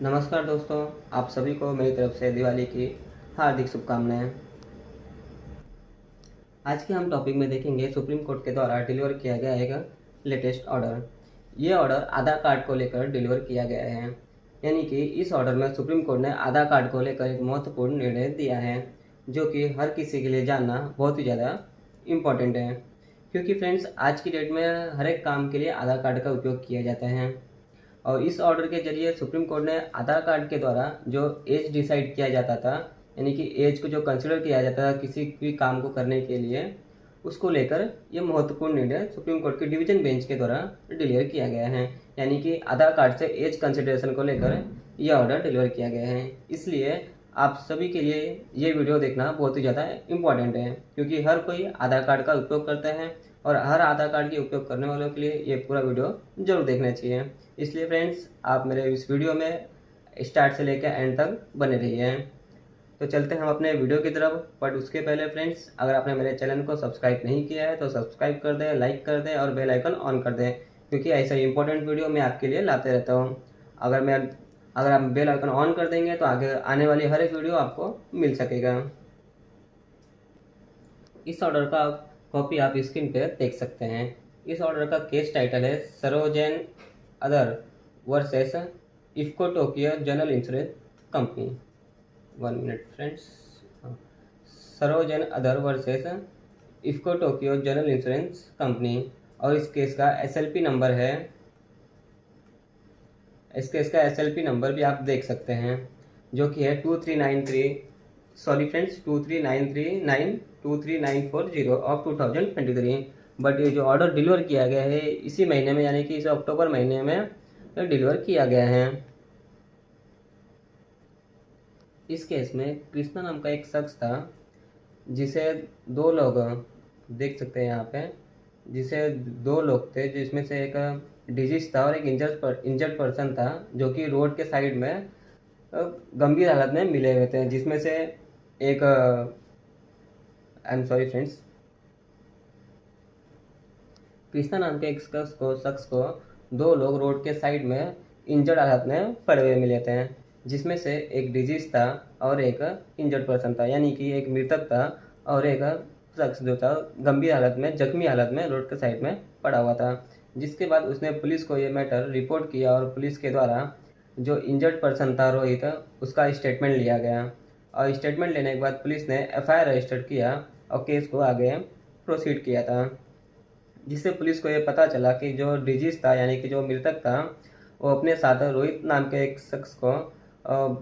नमस्कार दोस्तों, आप सभी को मेरी तरफ से दिवाली की हार्दिक शुभकामनाएं। आज के हम टॉपिक में देखेंगे सुप्रीम कोर्ट के द्वारा डिलीवर किया गया एक लेटेस्ट ऑर्डर। ये ऑर्डर आधार कार्ड को लेकर डिलीवर किया गया है, यानी कि इस ऑर्डर में सुप्रीम कोर्ट ने आधार कार्ड को लेकर एक महत्वपूर्ण निर्णय दिया है, जो कि हर किसी के लिए जानना बहुत ही ज़्यादा इम्पॉर्टेंट है। क्योंकि फ्रेंड्स, आज की डेट में हर एक काम के लिए आधार कार्ड का उपयोग किया जाता है और इस ऑर्डर के जरिए सुप्रीम कोर्ट ने आधार कार्ड के द्वारा जो एज डिसाइड किया जाता था, यानी कि एज को जो कंसिडर किया जाता था किसी भी काम को करने के लिए, उसको लेकर ये महत्वपूर्ण निर्णय सुप्रीम कोर्ट के डिवीजन बेंच के द्वारा डिलीवर किया गया है। यानी कि आधार कार्ड से एज कंसिडरेशन को लेकर यह ऑर्डर डिलीवर किया गया है। इसलिए आप सभी के लिए ये वीडियो देखना बहुत ही ज़्यादा इम्पॉर्टेंट है, क्योंकि हर कोई आधार कार्ड का उपयोग करता है और हर आधार कार्ड के उपयोग करने वालों के लिए ये पूरा वीडियो जरूर देखना चाहिए। इसलिए फ्रेंड्स, आप मेरे इस वीडियो में स्टार्ट से लेकर एंड तक बने रहिए। तो चलते हैं हम अपने वीडियो की तरफ। बट उसके पहले फ्रेंड्स, अगर आपने मेरे चैनल को सब्सक्राइब नहीं किया है तो सब्सक्राइब कर दें, लाइक कर दें और बेल आइकन ऑन कर दें, क्योंकि ऐसे इंपॉर्टेंट वीडियो मैं आपके लिए लाते रहता हूँ। अगर आप बेल आइकन ऑन कर देंगे तो आगे आने वाली हर एक वीडियो आपको मिल सकेगा। इस ऑर्डर का कॉपी आप स्क्रीन पे देख सकते हैं। इस ऑर्डर का केस टाइटल है Sarojan other versus IFFCO Tokio General Insurance Company. 1 minute friends. Sarojan other versus IFFCO Tokio General Insurance Company, और इस केस का एसएलपी नंबर है, इस केस का एसएलपी नंबर भी आप देख सकते हैं, जो कि है 2393 ऑफ 2023 बट ये जो ऑर्डर डिलीवर किया गया है इसी महीने में, यानी कि इस अक्टूबर महीने में डिलीवर किया गया है। इस केस में कृष्णा नाम का एक शख्स था, जिसे दो लोग देख सकते हैं यहाँ पे, जिसे दो लोग थे, जिसमें से एक डिजीज था और एक इंजर्ड पर्सन था, जो कि रोड के साइड में गंभीर हालत में मिले हुए थे। जिसमें से एक I am sorry friends, Krishna नाम के एक शख्स को दो लोग रोड के साइड में इंजर्ड हालत में पड़े हुए मिले थे, जिसमें से एक डिजीज था और एक इंजर्ड पर्सन था, यानी कि एक मृतक था और एक शख्स जो था गंभीर हालत में, जख्मी हालत में रोड के साइड में पड़ा हुआ था। जिसके बाद उसने पुलिस को ये मैटर रिपोर्ट किया और पुलिस के द्वारा जो इंजर्ड पर्सन था रोहित, उसका स्टेटमेंट लिया गया और स्टेटमेंट लेने के बाद पुलिस ने एफआईआर रजिस्टर किया और केस को आगे प्रोसीड किया था। जिससे पुलिस को ये पता चला कि जो डिजीज था, यानी कि जो मृतक था, वो अपने साथ रोहित नाम के एक शख्स को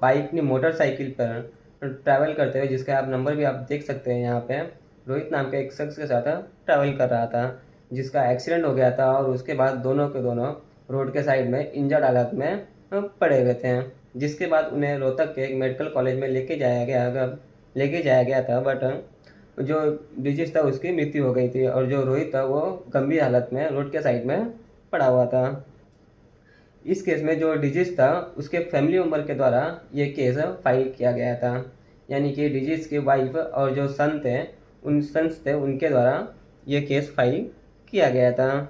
बाइक में मोटरसाइकिल पर ट्रैवल करते हुए, जिसका आप नंबर भी आप देख सकते हैं यहाँ पे, रोहित नाम के एक शख्स के साथ ट्रैवल कर रहा था, जिसका एक्सीडेंट हो गया था और उसके बाद दोनों के दोनों रोड के साइड में इंजर्ड हालत में पड़े हुए थे। जिसके बाद उन्हें रोहतक के एक मेडिकल कॉलेज में लेके जाया गया था, बट जो डिजीज था उसकी मृत्यु हो गई थी और जो रोहित था वो गंभीर हालत में रोड के साइड में पड़ा हुआ था। इस केस में जो डिजीज था उसके फैमिली मेम्बर के द्वारा ये केस फाइल किया गया था, यानी कि डिजीज की वाइफ और जो सन थे, उन सन्स थे, उनके द्वारा ये केस फाइल किया गया था।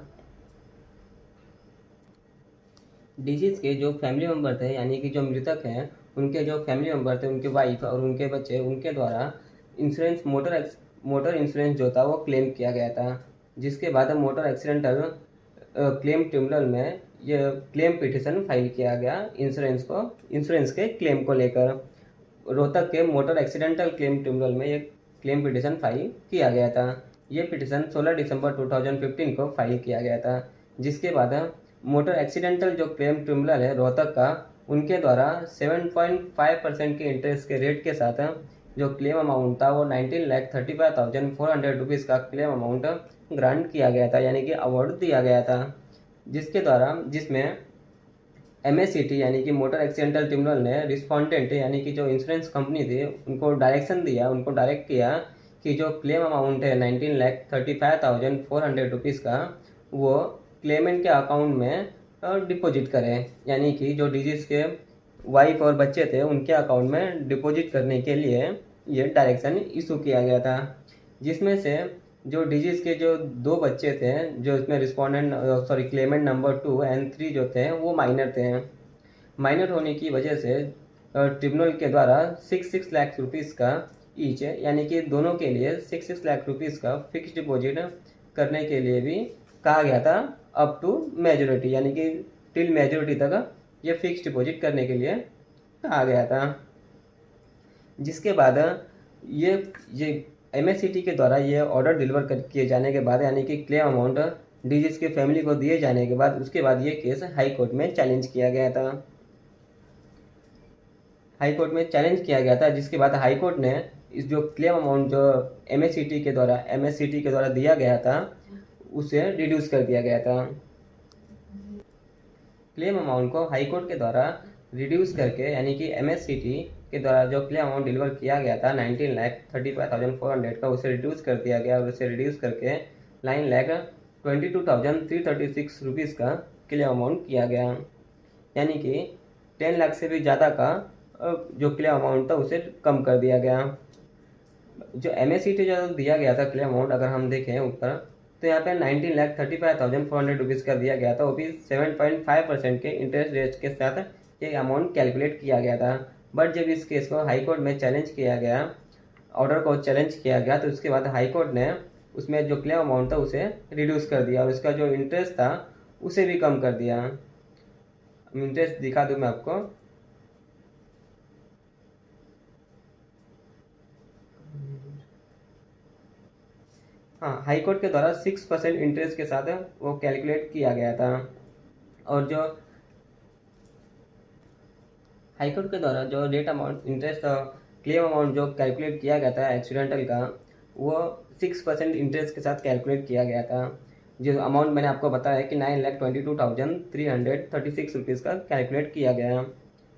डिजीज के जो फैमिली मेम्बर थे, यानी कि जो मृतक हैं, उनके जो फैमिली मेम्बर थे, उनके वाइफ और उनके बच्चे, उनके द्वारा इंश्योरेंस मोटर इंश्योरेंस जो था वो क्लेम किया गया था। जिसके बाद मोटर एक्सीडेंटल क्लेम ट्रिब्यूनल में ये क्लेम पिटिशन फाइल किया गया इंश्योरेंस के क्लेम को लेकर। रोहतक के मोटर एक्सीडेंटल क्लेम ट्रिब्यूनल में ये क्लेम पिटिशन फाइल किया गया था। ये पिटिशन 16 दिसंबर 2015 को फाइल किया गया था। जिसके बाद मोटर एक्सीडेंटल जो क्लेम ट्रिब्यूनल है रोहतक का, उनके द्वारा 7.5% के इंटरेस्ट के रेट के साथ जो क्लेम अमाउंट था वो 19,35,400 रुपीज़ का क्लेम अमाउंट ग्रांट किया गया था, यानी कि अवार्ड दिया गया था। जिसमें MACT यानी कि मोटर एक्सीडेंटल ट्रिब्यूनल ने रिस्पॉन्डेंट यानी कि जो इंश्योरेंस कंपनी थी उनको डायरेक्ट किया कि जो क्लेम अमाउंट है 19,35,400 रुपीज़ का, वो क्लेमेंट के अकाउंट में डिपॉजिट करें, यानी कि जो डिजीज के वाइफ और बच्चे थे उनके अकाउंट में डिपॉजिट करने के लिए ये डायरेक्शन इशू किया गया था। जिसमें से जो डिजीज के जो 2 बच्चे थे, जो इसमें क्लेमेंट नंबर 2 एंड 3 जो थे वो माइनर थे। माइनर होने की वजह से ट्रिब्यूनल के द्वारा 6 लाख रुपीज़ का ईच, यानी कि दोनों के लिए 6 लाख रुपीज़ का फिक्स डिपॉजिट करने के लिए भी कहा गया था, अप टू मेजोरिटी, यानी कि टिल मेजोरिटी तक ये फिक्स डिपॉजिट करने के लिए कहा गया था। जिसके बाद ये MSCT के द्वारा ये ऑर्डर डिलीवर किए जाने के बाद, यानी कि क्लेम अमाउंट डीजीज की फैमिली को दिए जाने के बाद, उसके बाद ये केस हाई कोर्ट में चैलेंज किया गया था। हाई कोर्ट में चैलेंज किया गया था, जिसके बाद हाई कोर्ट ने इस जो क्लेम अमाउंट जो MSCT के द्वारा दिया गया था उसे रिड्यूस कर दिया गया था। क्लेम अमाउंट को हाई कोर्ट के द्वारा रिड्यूस करके, यानी कि MSCT के द्वारा जो क्लेम अमाउंट डिलीवर किया गया था 19,35,400 का, उसे रिड्यूस कर दिया गया और उसे रिड्यूस करके 9,22,336 रुपीज़ का क्लेम अमाउंट किया गया, यानी कि 10 लाख से भी ज़्यादा का जो क्लेम अमाउंट था उसे कम कर दिया गया। जो MSCT जो दिया गया था क्लेम अमाउंट, अगर हम देखें ऊपर, तो यहाँ पे 19,35,400 रुपीज़ का दिया गया था, वो भी 7.5% के इंटरेस्ट रेट के साथ ये अमाउंट कैलकुलेट किया गया था। बट जब इस केस को हाई कोर्ट में चैलेंज किया गया, ऑर्डर को चैलेंज किया गया, तो उसके बाद हाई कोर्ट ने उसमें जो क्लेम अमाउंट था उसे रिड्यूस कर दिया और उसका जो इंटरेस्ट था उसे भी कम कर दिया। इंटरेस्ट दिखा दूँ मैं आपको। हाँ, हाई कोर्ट के द्वारा 6% इंटरेस्ट के साथ वो कैलकुलेट किया गया था। और जो हाई कोर्ट के द्वारा जो rate amount interest claim amount जो कैलकुलेट किया गया था एक्सीडेंटल का, वो 6% इंटरेस्ट के साथ कैलकुलेट किया गया था। जो अमाउंट मैंने आपको बताया कि 9,22,336 रुपीज़ का कैलकुलेट किया गया,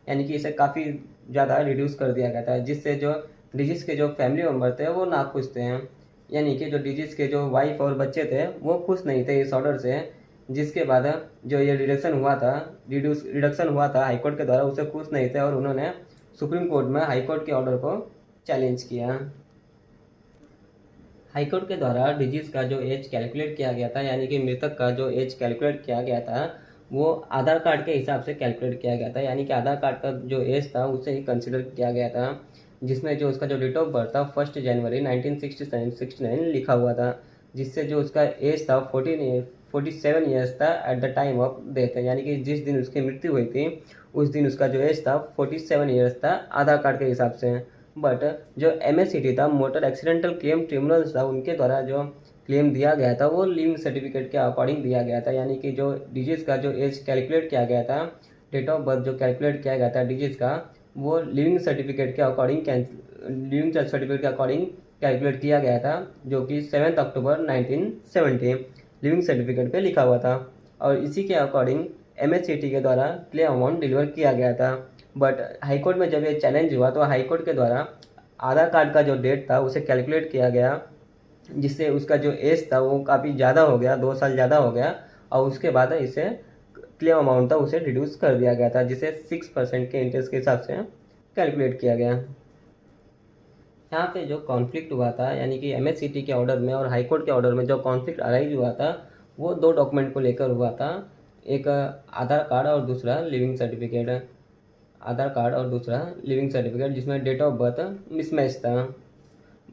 यानी कि इसे काफ़ी ज़्यादा रिड्यूस कर दिया गया था, जिससे जो डिजीज़ के जो फैमिली मेम्बर थे वो नाखुश थे, यानी कि जो डिजीज़ के जो वाइफ और बच्चे थे वो खुश नहीं थे इस ऑर्डर से। जिसके बाद जो ये रिडक्शन हुआ था हाई कोर्ट के द्वारा, उसे खुश नहीं थे और उन्होंने सुप्रीम कोर्ट में हाई कोर्ट के ऑर्डर को चैलेंज किया। हाई कोर्ट के द्वारा डिजीज़ का जो एज कैलकुलेट किया गया था, यानी कि मृतक का जो एज कैलकुलेट किया गया था, वो आधार कार्ड के हिसाब से कैलकुलेट किया गया था, यानी कि आधार कार्ड का जो एज था उसे ही कंसिडर किया गया था, जिसमें जो उसका जो डेट ऑफ बर्थ था 1 जनवरी 1969 लिखा हुआ था, जिससे जो उसका एज था 47 ईयर्स था at the time of death, यानी कि जिस दिन उसकी मृत्यु हुई थी उस दिन उसका जो एज था 47 ईयर्स था आधार कार्ड के हिसाब से। बट जो MSCT था, मोटर एक्सीडेंटल क्लेम ट्रिब्यूनल था, उनके द्वारा जो क्लेम दिया गया था वो लिविंग सर्टिफिकेट के अकॉर्डिंग दिया गया था, यानी कि जो डिजीज़ का जो एज कैलकुलेट किया गया था, डेट ऑफ बर्थ जो कैलकुलेट किया गया था डिजीज़ का, वो लिविंग सर्टिफिकेट के अकॉर्डिंग कैलकुलेट किया गया था, जो कि 7 अक्टूबर 1970 लिविंग सर्टिफिकेट पे लिखा हुआ था। और इसी के अकॉर्डिंग MSCT के द्वारा क्लेम अमाउंट डिलीवर किया गया था। बट हाई कोर्ट में जब ये चैलेंज हुआ तो हाई कोर्ट के द्वारा आधार कार्ड का जो डेट था उसे कैलकुलेट किया गया, जिससे उसका जो एज था वो काफ़ी ज़्यादा हो गया, 2 साल ज़्यादा हो गया, और उसके बाद इसे क्लेम अमाउंट था उसे रिड्यूस कर दिया गया था, जिसे 6% के इंटरेस्ट के हिसाब से कैलकुलेट किया गया। यहाँ पे जो कॉन्फ्लिक्ट हुआ था, यानी कि MSCT के ऑर्डर में और हाई कोर्ट के ऑर्डर में जो कॉन्फ्लिक्ट अराइज हुआ था, वो 2 डॉक्यूमेंट को लेकर हुआ था, एक आधार कार्ड और दूसरा लिविंग सर्टिफिकेट। आधार कार्ड और दूसरा लिविंग सर्टिफिकेट, जिसमें डेट ऑफ बर्थ मिसमैच था।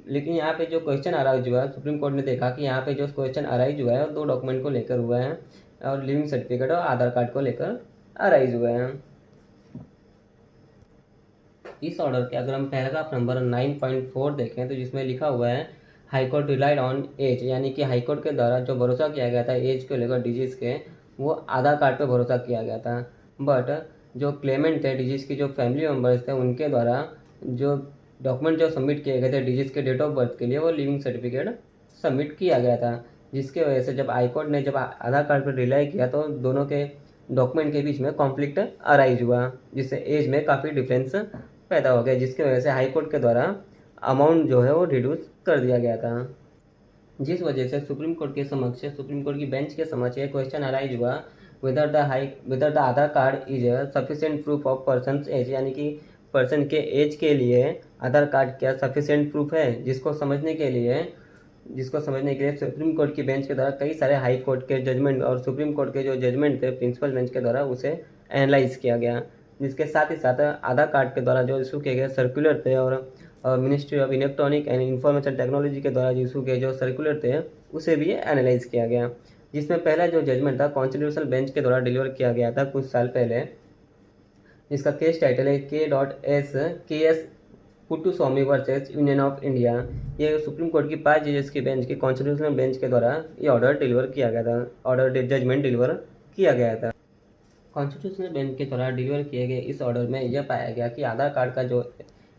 लेकिन यहाँ पे जो क्वेश्चन अराइज हुआ है, सुप्रीम कोर्ट ने देखा कि यहाँ पे जो क्वेश्चन अराइज हुआ है 2 डॉक्यूमेंट को लेकर हुआ है, और लिविंग सर्टिफिकेट और आधार कार्ड को लेकर अराइज हुए हैं। इस ऑर्डर के अगर हम पैराग्राफ नंबर 9.4 देखें तो जिसमें लिखा हुआ है high court relied on age, यानी कि हाई कोर्ट के द्वारा जो भरोसा किया गया था एज को लेकर डिजीज़ के, वो आधार कार्ड पे भरोसा किया गया था। बट जो क्लेमेंट थे डिजीज़ की जो फैमिली मेम्बर्स थे, उनके द्वारा जो डॉक्यूमेंट जो सबमिट किए गए थे डिजीज़ के डेट ऑफ बर्थ के लिए, वो लिविंग सर्टिफिकेट सबमिट किया गया था, जिसके वजह से जब हाई कोर्ट ने जब आधार कार्ड पर रिलाई किया तो दोनों के डॉक्यूमेंट के बीच में कॉन्फ्लिक्ट अराइज हुआ, जिससे एज में काफ़ी डिफरेंस पैदा हो गया, जिसकी वजह से हाई कोर्ट के द्वारा अमाउंट जो है वो रिड्यूस कर दिया गया था। जिस वजह से सुप्रीम कोर्ट की बेंच के समक्ष ये क्वेश्चन अराइज हुआ, whether the Aadhaar card is sufficient proof of person's age, यानी कि पर्सन के एज के लिए आधार कार्ड क्या सफिशिएंट प्रूफ है, जिसको समझने के लिए सुप्रीम कोर्ट की बेंच के द्वारा कई सारे हाई कोर्ट के जजमेंट और सुप्रीम कोर्ट के जो जजमेंट थे प्रिंसिपल बेंच के द्वारा उसे एनालाइज किया गया। जिसके साथ ही साथ आधार कार्ड के द्वारा जो इशू किए गए सर्कुलर थे और ministry of electronic and information technology के द्वारा जो इशू किए जो सर्कुलर थे उसे भी एनालाइज किया गया, जिसमें पहला जो जजमेंट था कॉन्स्टिट्यूशनल बेंच के द्वारा डिलीवर किया गया था कुछ साल पहले। इसका केस टाइटल है K.S. Puttaswamy versus union of India. ये सुप्रीम कोर्ट की 5 जजेस की बेंच की कॉन्स्टिट्यूशनल बेंच के द्वारा ये ऑर्डर डिलीवर किया गया था, जजमेंट डिलीवर किया गया था। कॉन्स्टिट्यूशनल बेंच के द्वारा डिलीवर किए गए इस ऑर्डर में यह पाया गया कि आधार कार्ड का जो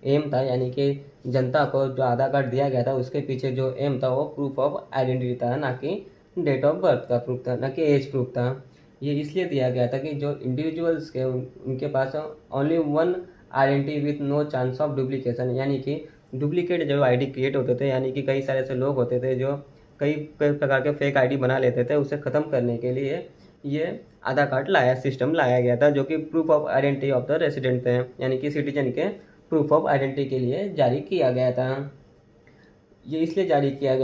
एम था, यानी कि जनता को जो आधार कार्ड दिया गया था उसके पीछे जो एम था वो प्रूफ ऑफ आइडेंटिटी था, ना कि डेट ऑफ बर्थ का प्रूफ था, ना कि एज प्रूफ था। ये इसलिए दिया गया था कि जो इंडिविजुअल्स के उनके पास only one identity with no chance of duplication, यानी कि डुप्लीकेट जो आईडी क्रिएट होते थे, यानी कि कई सारे ऐसे लोग होते थे जो कई प्रकार के फेक आईडी बना लेते थे, उसे ख़त्म करने के लिए ये आधार कार्ड सिस्टम लाया गया था, जो कि proof of identity of the resident थे, यानी कि सिटीजन के प्रूफ ऑफ आइडेंटिटी के लिए जारी किया गया था। ये इसलिए जारी किया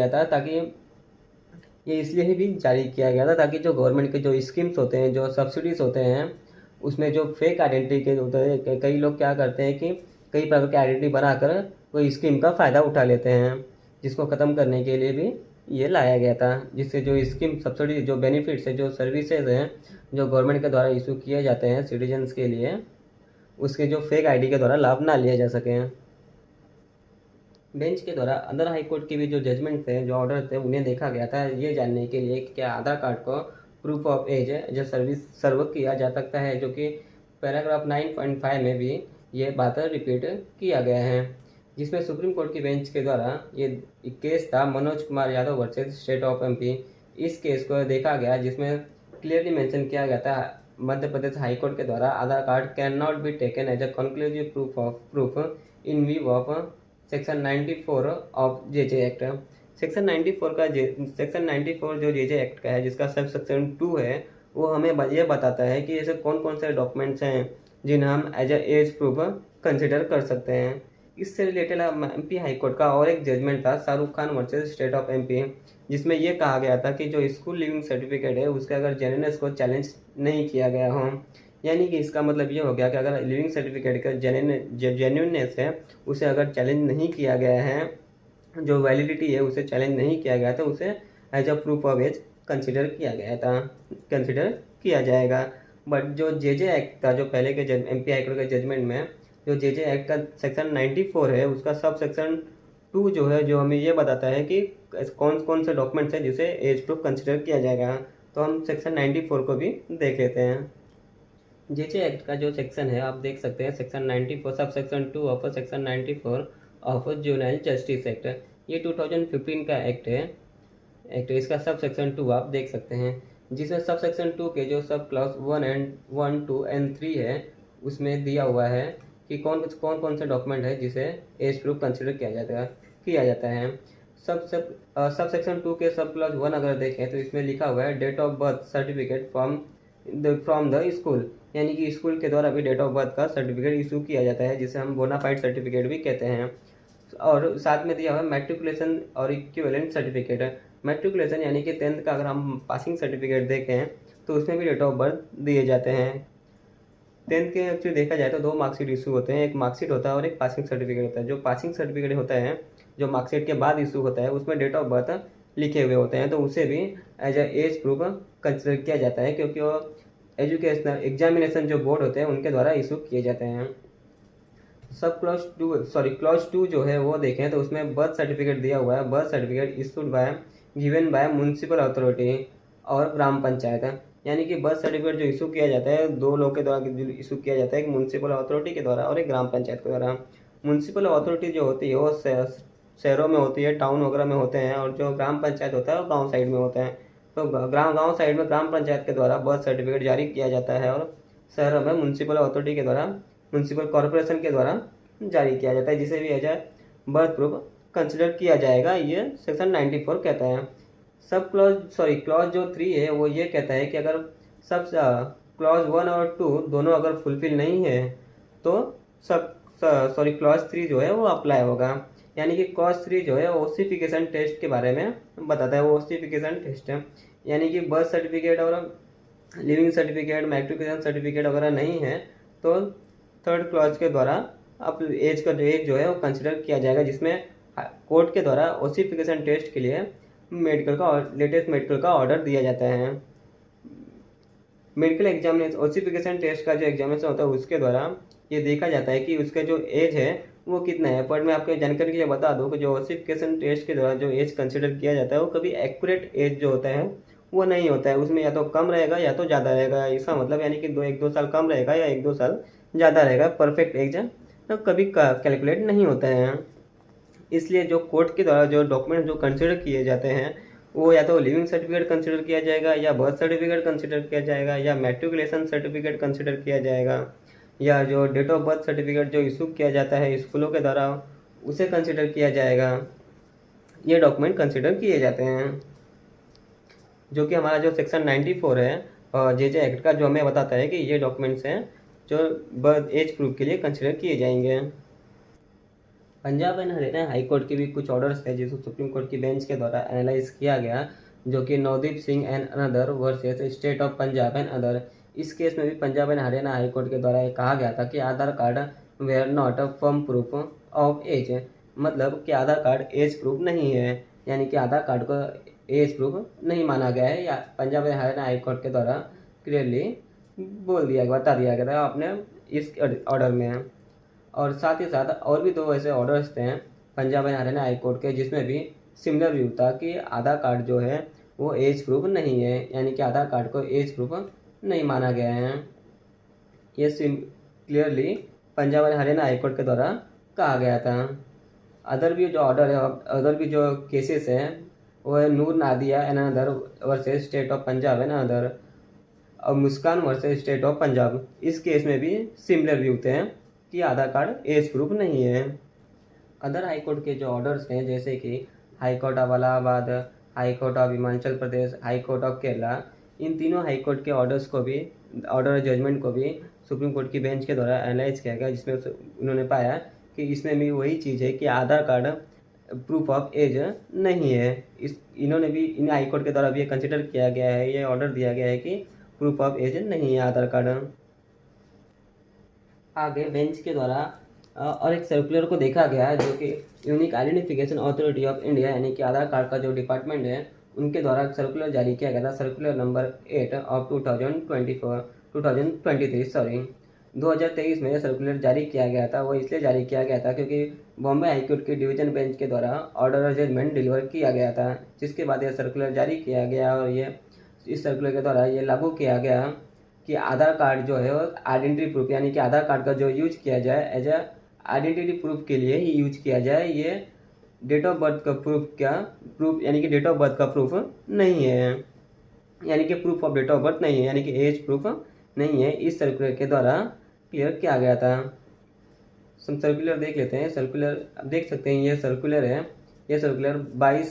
गया था ताकि जो गवर्नमेंट के जो स्कीम्स होते हैं, जो सब्सिडीज़ होते हैं, उसमें जो फेक आइडेंटिटी के होते हैं, कई लोग क्या करते हैं कि कई प्रकार की आइडेंटिटी बनाकर कोई स्कीम का फ़ायदा उठा लेते हैं, जिसको ख़त्म करने के लिए भी ये लाया गया था, जिससे जो स्कीम सब्सिडी जो बेनिफिट्स है, जो सर्विसेज हैं जो गवर्नमेंट के द्वारा इशू किए जाते हैं सिटीजन्स के लिए, उसके जो फेक आईडी के द्वारा लाभ ना लिया जा सके। बेंच के द्वारा अंदर हाई कोर्ट के भी जो जजमेंट थे, जो ऑर्डर थे, उन्हें देखा गया था ये जानने के लिए कि क्या आधार कार्ड को प्रूफ ऑफ एज जो सर्विस सर्व किया जा सकता है, जो कि पैराग्राफ 9.5 में भी ये बात रिपीट किया गया है, जिसमें सुप्रीम कोर्ट की बेंच के द्वारा ये केस था Manoj Kumar Yadav versus state of MP। इस केस को देखा गया, जिसमें क्लियरली मेंशन किया गया था मध्य प्रदेश हाई कोर्ट के द्वारा Aadhaar card can not be taken as a conclusive proof in view of section 94 of JJ act. Section 94 जो JJ एक्ट का है, जिसका सब सेक्शन 2 है, वो हमें ये बताता है कि ऐसे कौन कौन से डॉक्यूमेंट्स हैं जिन्हें हम एज एज प्रूफ कंसिडर कर सकते हैं। इससे रिलेटेड MP हाई कोर्ट का और एक जजमेंट था Shahrukh Khan versus state of MP, जिसमें यह कहा गया था कि जो स्कूल लिविंग सर्टिफिकेट है उसके अगर जेन्युइननेस को चैलेंज नहीं किया गया हो, यानी कि इसका मतलब ये हो गया कि अगर लिविंग सर्टिफिकेट का जेन्युइननेस है उसे अगर चैलेंज नहीं किया गया है, जो वैलिडिटी है उसे चैलेंज नहीं किया गया था, उसे as a proof of age consider किया जाएगा। बट जो JJ एक्ट था, जो पहले के MP हाई कोर्ट के जजमेंट में जो JJ एक्ट का सेक्शन 94 है, उसका सब सेक्शन 2 जो है, जो हमें ये बताता है कि कौन कौन से डॉक्यूमेंट्स हैं जिसे एज प्रूफ कंसिडर किया जाएगा। तो हम सेक्शन 94 को भी देख लेते हैं। JJ एक्ट का जो सेक्शन है आप देख सकते हैं, section 94 sub section 2 of section 94 of juvenile justice act. ये 2015 का एक्ट है। इसका सब सेक्शन 2 आप देख सकते हैं, जिसमें सब सेक्शन 2 के जो सब क्लॉज 1, 2 एंड 3 है, उसमें दिया हुआ है कि कौन कौन से डॉक्यूमेंट है जिसे एज प्रूफ कंसिडर किया जाता है। सब सेक्शन 2 के सब क्लॉज 1 अगर देखें तो इसमें लिखा हुआ है date of birth certificate from the school, यानी कि स्कूल के द्वारा भी डेट ऑफ बर्थ का सर्टिफिकेट इशू किया जाता है, जिसे हम बोनाफाइड सर्टिफिकेट भी कहते हैं। और साथ में दिया हुआ है मैट्रिकुलेशन और इक्विवेलेंट सर्टिफिकेट। मैट्रिकुलेशन यानी कि 10th का अगर हम पासिंग सर्टिफिकेट देखें तो उसमें भी डेट ऑफ बर्थ दिए जाते हैं। 10th के एक्चुअली देखा जाए तो 2 मार्कशीट इशू होते हैं, एक मार्कशीट होता है और एक पासिंग सर्टिफिकेट होता है। जो पासिंग सर्टिफिकेट होता है, जो मार्कशीट के बाद इशू होता है, उसमें डेट ऑफ बर्थ लिखे हुए होते हैं, तो उसे भी as a age proof consider किया जाता है, क्योंकि वो एजुकेशनल एग्जामिनेशन जो बोर्ड होते हैं उनके द्वारा इशू किए जाते हैं। सब क्लॉज 2 जो है वो देखें तो उसमें बर्थ सर्टिफिकेट दिया हुआ है, birth certificate issued by given by municipal authority और ग्राम पंचायत, यानी कि बर्थ सर्टिफिकेट जो इशू किया जाता है 2 लोग के द्वारा इशू किया जाता है, एक म्यूनसिपल अथॉरिटी के द्वारा और एक ग्राम पंचायत के द्वारा। म्यूनसिपल अथॉरिटी जो होती है वो शहरों में होती है, टाउन वगैरह में होते हैं, और जो ग्राम पंचायत होता है वो गाँव साइड में होता है। तो गाँव साइड में ग्राम पंचायत के द्वारा बर्थ सर्टिफिकेट जारी किया जाता है, और शहरों में म्यूनसिपल अथॉरिटी के द्वारा, म्यूनसिपल कॉरपोरेशन के द्वारा जारी किया जाता है, जिसे भी as a birth proof consider किया जाएगा, ये सेक्शन 94 कहता है। क्लॉज जो 3 है वो ये कहता है कि अगर सब क्लॉज 1 और 2 दोनों अगर फुलफिल नहीं है तो क्लॉज 3 जो है वो अप्लाई होगा, यानी कि क्लॉज 3 जो है ओसिफिकेशन टेस्ट के बारे में बताता है। वो ओसिफिकेशन टेस्ट है, यानी कि बर्थ सर्टिफिकेट और लिविंग सर्टिफिकेट, मैट्रिकुलेशन सर्टिफिकेट वगैरह नहीं है तो थर्ड क्लॉज के द्वारा अब एज का जो है वो कंसिडर किया जाएगा, जिसमें कोर्ट के द्वारा ओसिफिकेशन टेस्ट के लिए लेटेस्ट मेडिकल का ऑर्डर दिया जाता है। मेडिकल एग्जामिनेशन ओसिफिकेशन टेस्ट का जो एग्जामिनेशन होता है उसके द्वारा ये देखा जाता है कि उसका जो एज है वो कितना है। पर मैं आपको जानकारी के लिए बता दूं कि जो ओसिफिकेशन टेस्ट के द्वारा जो एज कंसिडर किया जाता है वो कभी एक्यूरेट एज जो होता है वो नहीं होता है। उसमें या तो कम रहेगा या तो ज़्यादा रहेगा। इसका मतलब यानी कि एक दो साल कम रहेगा या एक दो साल ज़्यादा रहेगा। परफेक्ट एज तो कभी कैलकुलेट नहीं होता है। इसलिए जो कोर्ट के द्वारा जो डॉक्यूमेंट जो कंसिडर किए जाते हैं वो या तो लिविंग सर्टिफिकेट कंसिडर किया जाएगा, या बर्थ सर्टिफिकेट कंसिडर किया जाएगा, या मैट्रिकुलेशन सर्टिफिकेट कंसिडर किया जाएगा, या जो डेट ऑफ बर्थ सर्टिफिकेट जो इशू किया जाता है स्कूलों के द्वारा उसे कंसिडर किया जाएगा। ये डॉक्यूमेंट कंसिडर किए जाते हैं, जो कि हमारा जो सेक्शन 94 है और जे एक्ट का जो हमें बताता है कि ये डॉक्यूमेंट्स हैं जो बर्थ एज प्रूफ के लिए कंसिडर किए जाएंगे। Punjab and Haryana high court के भी कुछ ऑर्डर्स थे जिसको सुप्रीम कोर्ट की बेंच के द्वारा एनालाइज किया गया, जो कि Navdeep Singh and another versus state of Punjab and other. इस केस में भी Punjab and Haryana high court के द्वारा ये कहा गया था कि Aadhaar card were not a firm proof of age, मतलब कि आधार कार्ड एज प्रूफ नहीं है, यानी कि आधार कार्ड को एज प्रूफ नहीं माना गया है। या Punjab and Haryana high court के द्वारा क्लियरली बता दिया गया था अपने इस ऑर्डर में। और साथ ही साथ और भी दो ऐसे ऑर्डर्स थे Punjab and Haryana high court के जिसमें भी सिमिलर व्यू था कि आधार कार्ड जो है वो एज प्रूफ नहीं है, यानी कि आधार कार्ड को एज प्रूफ नहीं माना गया है। ये clearly Punjab and Haryana high court के द्वारा कहा गया था। अदर भी जो ऑर्डर है, अदर भी जो केसेस हैं वो है Noor Nadia and other versus state of Punjab and other, और Muskan versus state of Punjab. इस केस में भी सिमिलर व्यू थे कि आधार कार्ड एज प्रूफ नहीं है। अदर हाई कोर्ट के जो ऑर्डर्स हैं जैसे कि high court of Allahabad, high court of Himachal Pradesh, high court of Kerala, इन तीनों हाई कोर्ट के ऑर्डर्स को भी, ऑर्डर जजमेंट को भी सुप्रीम कोर्ट की बेंच के द्वारा एनालाइज किया गया, जिसमें उन्होंने पाया कि इसमें भी वही चीज़ है कि Aadhaar card proof of as नहीं है। इन्होंने भी इन हाई कोर्ट के द्वारा भी ये कंसिडर किया गया है, ये ऑर्डर दिया गया है कि प्रूफ ऑफ एज नहीं है आधार कार्ड। आगे बेंच के द्वारा और एक सर्कुलर को देखा गया है, जो कि unique identification authority of India यानी कि आधार कार्ड का जो डिपार्टमेंट है उनके द्वारा सर्कुलर जारी किया गया था, सर्कुलर नंबर 8 ऑफ 2023 में यह सर्कुलर जारी किया गया था। वो इसलिए जारी किया गया था क्योंकि बॉम्बे हाईकोर्ट की डिवीजन बेंच के द्वारा ऑर्डर जजमेंट डिलीवर किया गया था, जिसके बाद यह सर्कुलर जारी किया गया और ये इस सर्कुलर के द्वारा ये लागू किया गया कि आधार कार्ड जो है वो आइडेंटिटी प्रूफ, यानी कि आधार कार्ड का जो यूज किया जाए एज ए आइडेंटिटी प्रूफ के लिए ही यूज किया जाए। ये डेट ऑफ बर्थ का प्रूफ यानी कि डेट ऑफ बर्थ का प्रूफ नहीं है, यानी कि proof of date of birth नहीं है, यानी कि एज प्रूफ नहीं है। इस सर्कुलर के द्वारा क्लियर किया गया था। हम सर्कुलर देख लेते हैं। सर्कुलर अब देख सकते हैं, ये सर्कुलर है। ये सर्कुलर 22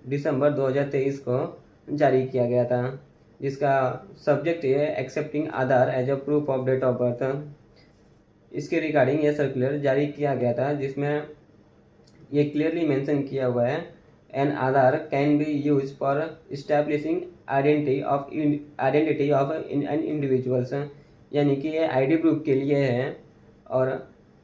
दिसंबर 2023 को जारी किया गया था, जिसका सब्जेक्ट है accepting Aadhaar as a proof of date of birth. इसके रिगार्डिंग यह सर्कुलर जारी किया गया था, जिसमें ये क्लियरली मेंशन किया हुआ है an Aadhaar can be use for establishing identity of an individuals, यानी कि ये आईडी प्रूफ के लिए है और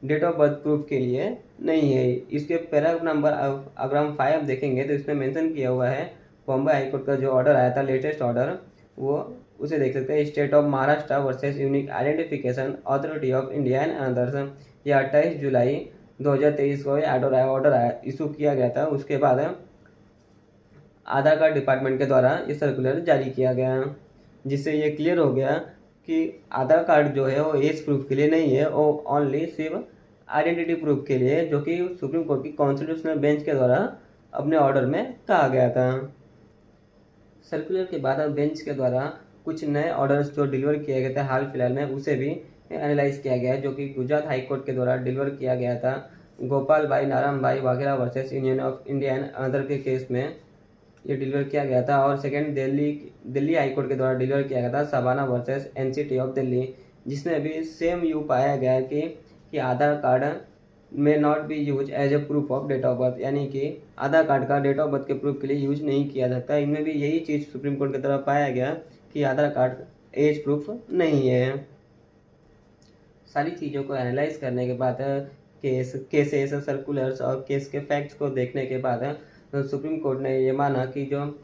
डेट ऑफ बर्थ प्रूफ के लिए नहीं है। इसके पैराग्राफ नंबर अगर हम 5 देखेंगे तो इसमें मेंशन किया हुआ है बॉम्बे हाईकोर्ट का जो ऑर्डर आया था, लेटेस्ट ऑर्डर, वो उसे देख सकते हैं। State of Maharashtra versus unique identification authority of India and others, यह 28 जुलाई 2023 को ऑर्डर आया इशू किया गया था। उसके बाद आधार कार्ड डिपार्टमेंट के द्वारा ये सर्कुलर जारी किया गया, जिससे ये क्लियर हो गया कि आधार कार्ड जो है वो एज प्रूफ के लिए नहीं है, वो ओनली सिर्फ आइडेंटिटी प्रूफ के लिए, जो कि सुप्रीम कोर्ट की कॉन्स्टिट्यूशनल बेंच के द्वारा अपने ऑर्डर में कहा गया था। सर्कुलर के बाद बेंच के द्वारा कुछ नए ऑर्डर्स जो डिलीवर किए गए थे हाल फिलहाल में, उसे भी एनालाइज किया गया है, जो कि गुजरात हाई कोर्ट के द्वारा डिलीवर किया गया था। गोपाल भाई नारायण भाई Vaghela versus union of India and other के केस में ये डिलीवर किया गया था। और सेकंड दिल्ली हाई कोर्ट के द्वारा डिलीवर किया गया था Sabana versus NCT of Delhi, जिसमें भी सेम यू पाया गया है कि Aadhaar card may not be use as a proof of date of birth, यानी कि आधार कार्ड का डेट ऑफ बर्थ के प्रूफ के लिए यूज नहीं किया जाता। इनमें भी यही चीज़ सुप्रीम कोर्ट की तरफ पाया गया कि आधार कार्ड एज प्रूफ नहीं है। सारी चीज़ों को एनालाइज करने के बाद केसेस सर्कुलर्स और केस के फैक्ट्स को देखने के बाद सुप्रीम कोर्ट ने ये माना कि जो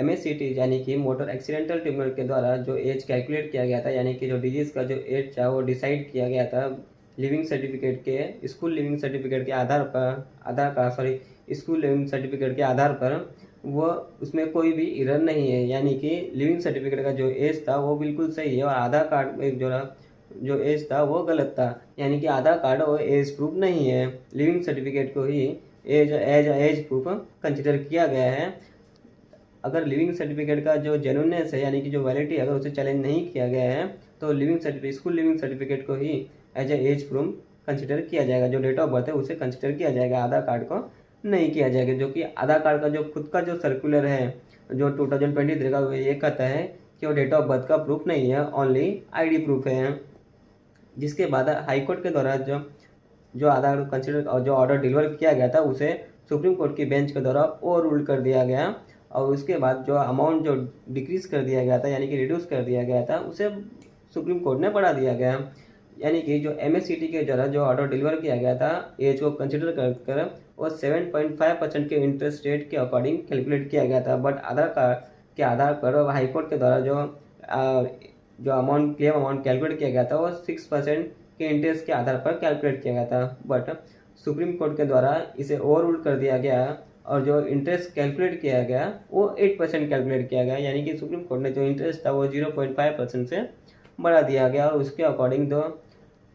MACT यानी कि मोटर एक्सीडेंटल ट्रिब्यूनल के द्वारा जो एज कैलकुलेट किया गया था, यानी कि जो डिजीज़ का जो एज था वो डिसाइड किया गया था लिविंग सर्टिफिकेट के स्कूल लिविंग सर्टिफिकेट के आधार स्कूल लिविंग सर्टिफिकेट के आधार पर, वो उसमें कोई भी एरर नहीं है। यानी कि लिविंग सर्टिफिकेट का जो एज था वो बिल्कुल सही है और आधार कार्ड में जो एज था वो गलत था। यानी कि आधार कार्ड वो एज प्रूफ नहीं है, लिविंग सर्टिफिकेट को ही एज प्रूफ कंसिडर किया गया है। अगर लिविंग सर्टिफिकेट का जो जेन्युइननेस है यानी कि जो वैलिडिटी अगर उसे चैलेंज नहीं किया गया है तो स्कूल लिविंग सर्टिफिकेट को ही एज प्रूफ कंसिडर किया जाएगा। जो डेट ऑफ बर्थ है उसे कंसिडर किया जाएगा, आधार कार्ड को नहीं किया जाएगा। जो कि आधार कार्ड का जो खुद का जो सर्कुलर है जो 2023 का, वो ये कहता है कि वो डेट ऑफ बर्थ का प्रूफ नहीं है, ओनली ID प्रूफ है। जिसके बाद हाईकोर्ट के द्वारा जो आधार कंसिडर और जो ऑर्डर डिलीवर किया गया था उसे सुप्रीम कोर्ट की बेंच के द्वारा ओवर रूल कर दिया गया और उसके बाद जो अमाउंट जो डिक्रीज कर दिया गया था यानी कि रिड्यूस कर दिया गया था उसे सुप्रीम कोर्ट ने बढ़ा दिया गया। यानी कि जो MACT के द्वारा जो ऑर्डर डिलीवर किया गया था एज को कंसिडर कर वो 7.5% के इंटरेस्ट रेट के अकॉर्डिंग कैलकुलेट किया गया था। बट आधार पर हाईकोर्ट के द्वारा जो क्लेम अमाउंट कैलकुलेट किया गया था वो 6% के इंटरेस्ट के आधार पर कैलकुलेट किया गया था। बट सुप्रीम कोर्ट के द्वारा इसे ओवर रूल कर दिया गया और जो इंटरेस्ट कैलकुलेट किया गया वो 8% कैलकुलेट किया गया। यानी कि सुप्रीम कोर्ट ने जो इंटरेस्ट था वो 0.5% से बढ़ा दिया गया और उसके अकॉर्डिंग जो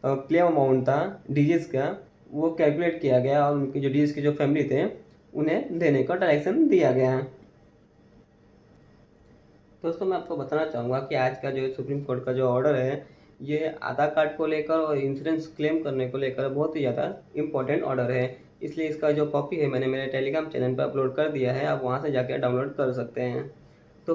क्लेम अमाउंट था डिजीज़ का वो कैलकुलेट किया गया और उनकी जो डिजीज़ के जो फैमिली थे उन्हें देने का डायरेक्शन दिया गया। दोस्तों मैं आपको बताना चाहूँगा कि आज का जो सुप्रीम कोर्ट का जो ऑर्डर है ये आधार कार्ड को लेकर और इंश्योरेंस क्लेम करने को लेकर बहुत ही ज़्यादा इम्पोर्टेंट ऑर्डर है। इसलिए इसका जो कॉपी है मैंने मेरे टेलीग्राम चैनल पर अपलोड कर दिया है, आप वहाँ से जाकर डाउनलोड कर सकते हैं। तो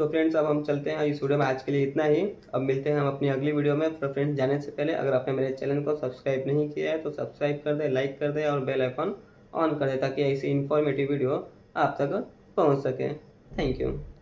फ्रेंड्स अब हम चलते हैं इस वीडियो में, आज के लिए इतना ही। अब मिलते हैं हम अपनी अगली वीडियो में। तो फ्रेंड्स जाने से पहले अगर आपने मेरे चैनल को सब्सक्राइब नहीं किया है तो सब्सक्राइब कर दे, लाइक कर दे और बेल आइकन ऑन कर दे ताकि ऐसी इन्फॉर्मेटिव वीडियो आप तक पहुंच सके। Thank you.